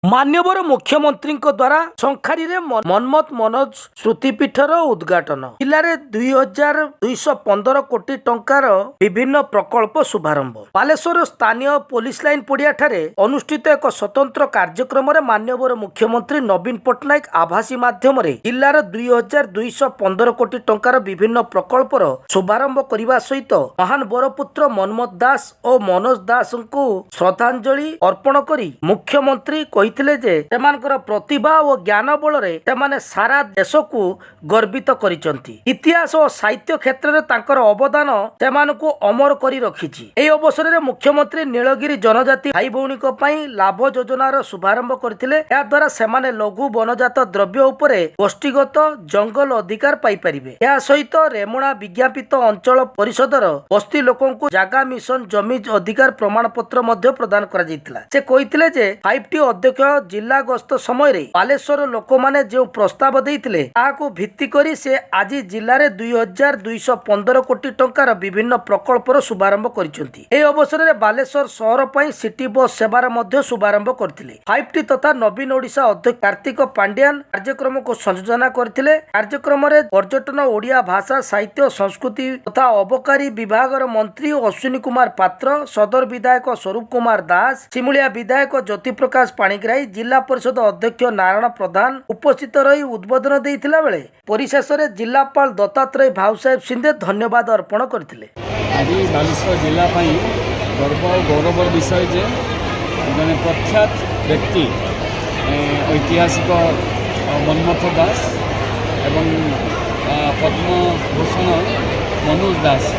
मान्यवर मुख्यमंत्री द्वारा शंखारी मनमत मनोज श्रुतिपीठर उद्घाटन जिले में 2215 कोटी टंकार विभिन्न प्रकल्प शुभारंभ। बालेश्वर स्थानीय पुलिस लाइन पड़िया अनुष्ठित एक स्वतंत्र कार्यक्रम में मान्यवर मुख्यमंत्री नवीन पट्टनायक आभासी माध्यम जिलार 2215 कोटी टंकार विभिन्न प्रकल्पर शुभारंभ करने सहित महान बरपुत्र मनमत दास और मनोज दास को श्रद्धांजलि अर्पण करी मुख्यमंत्री प्रतिभा और ज्ञान बल सारा देश को गर्वित करिसंती। इतिहास और साहित्य क्षेत्र में तांकर अवदान से अमर करी रखिछि। एही अवसर में मुख्यमंत्री नीलगिरी जनजाति भाई भौणी लाभ योजनार शुभारंभ करथिले। या द्वारा सेमाने लघु वनजात द्रव्य उपरे गोष्ठीगत जंगल अधिकार पाई परिबे। या सहित रेमुणा विज्ञापित अंचल परिषदर बस्ती लोकों को जागा मिशन जमी अधिकार प्रमाण पत्र मध्य प्रदान करा जायतिला। से कहिथिले जे 5टी अध्यक्ष जिला गस्त समय बालेश्वर लोक माने जो प्रस्ताव देइथिले ताहाको भित्ति करी से आज जिले में 2215 कोटी टंकार विभिन्न प्रकल्पर शुभारंभ करिसंती। एही अवसर में बालेश्वर शहर पर सिटी बस सेवार मध्य शुभारंभ करथिले। 5टी तथा नवीन ओडिशा अध्यक्ष कार्तिक पांड्यान कार्यक्रम को संयोजना करथिले। कार्यक्रम में पर्यटन ओडिया भाषा साहित्य संस्कृति तथा अबकारी विभाग मंत्री अश्विनी कुमार पात्र सदर विधायक स्वरूप कुमार दास सिमुलिया विधायक ज्योति प्रकाश पाणिग्राही जिला परिषद अध्यक्ष नारायण प्रधान उपस्थित रही उद्बोधन देइथिला बेले परिशेष में जिलापाल दत्तात्रेय भाऊसाहेब सिंधे धन्यवाद अर्पण करथिले। आज बालेश्वर जिला गर्व और गौरवर विषय जे जने प्रख्यात व्यक्ति ऐतिहासिक मनमथ दास एवं पद्म भूषण मनोज दास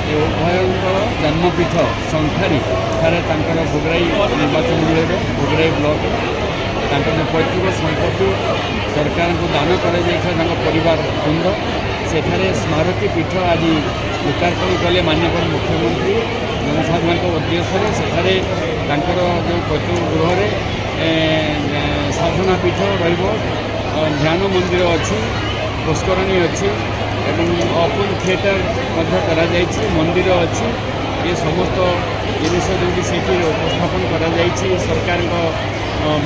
ये उभयंकर जन्मपीठ शंखारी ठारे तांकर भोगराई निर्वाचन मंडल भोगराई ब्लॉक तांकर पैतृक संपत्ति सरकार को दान कर परिवार कुंड सेठारे स्मारकी पीठ आज लोकार्पण कले माननीय मुख्यमंत्री जनसाधारण उद्देश्य सेठारे तांकर जो पैतृक गृह साधना पीठ ध्यान मंदिर अच्छी पुष्करणी अच्छी एवं ओपन थिएटर मंदिर अच्छी ये समस्त जिनिस जो उपस्थापन कर सरकार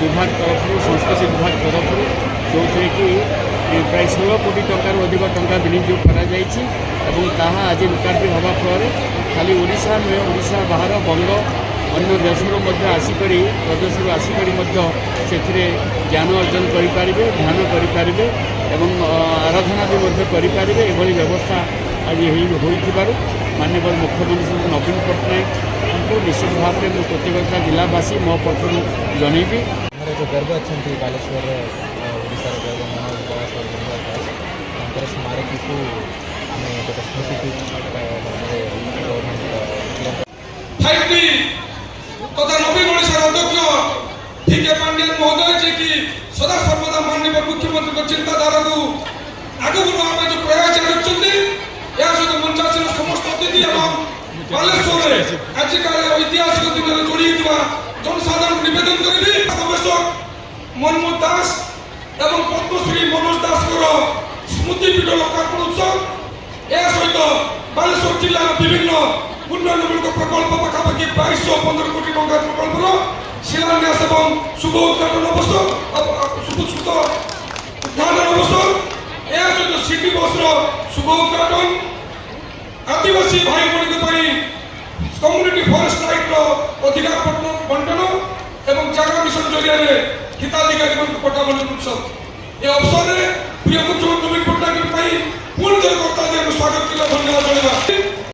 विभाग तरफ संस्कृति विभाग तरफ जो कि प्राय 16 कोटी टंकार अधिक टंका विनियोग कर आज लोकार्पित होगा फल खाली ओडिशा नुहे ओडिशा बाहर बंग अन्य देश आसिक प्रदेश आसिक ज्ञान अर्जन करें ध्यान करें एवं आराधना भी करें एभली व्यवस्था आज हो माननीय मुख्यमंत्री नवीन पट्टनायक को निश्चित भाव में मुझे कृतज्ञता जिलावासी मो पक्ष जनईबी जो गर्व अच्छा बालेश्वर ओडिशार गर्व मनोज दास और मनोज दास स्मारकी को स्मृति तथा नवीन ओडिशार अध्यक्ष टीके पांड्यान महोदय जी की सदा सर्वदा माननीय मुख्यमंत्री चिंताधारा को आगे बढ़ाने जो प्रयास रखते सहित मंचासीन समस्त अतिथि बालेश्वर आजिकल ऐतिहासिक दिन में जोड़ी जनसाधारण को निवेदन करी गवेषक मनमथ दास एवं पद्मश्री मनोज दास स्मृतिपीठ लोकार्पण उत्सव या सहित बालेश्वर जिला विभिन्न उन्नयनमूलक प्रकल्प पाखापाखि 2215 कोटी टंका प्रकल्पर शिलान्यास एवं शुभ उद्घाटन अवसर उद्घाटन अवसर या सहित सिटी बस शुभ उद्घाटन आदिवासी भाई भौणी कम्युनिटी फॉरेस्ट राइट अधिकार पत्र बंटन एवं जागा मिशन जरिया हिताधिकारी पट्टा बंटन उत्सव ये अवसर में प्रिय मुख्यमंत्री नवीन पट्टनायक पुणी थे स्वागत के धन्यवाद जनावा।